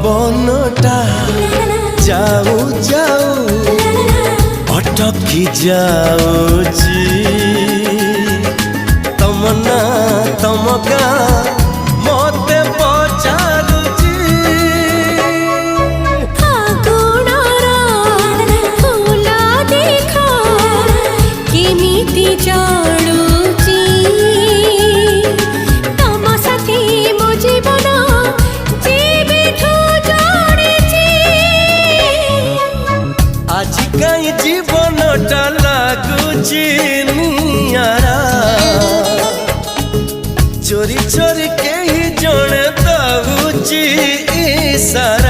पवनटा जाऊ जाऊ अटकी जाऊची तमना तमका मते पचारुची केमिति जाणुची तम साथी मो जीवन जीविठू जोड़ीची आज कई जीवनटा लागुची नियारा चोरी चोरी के ही जणे दउची इशारा।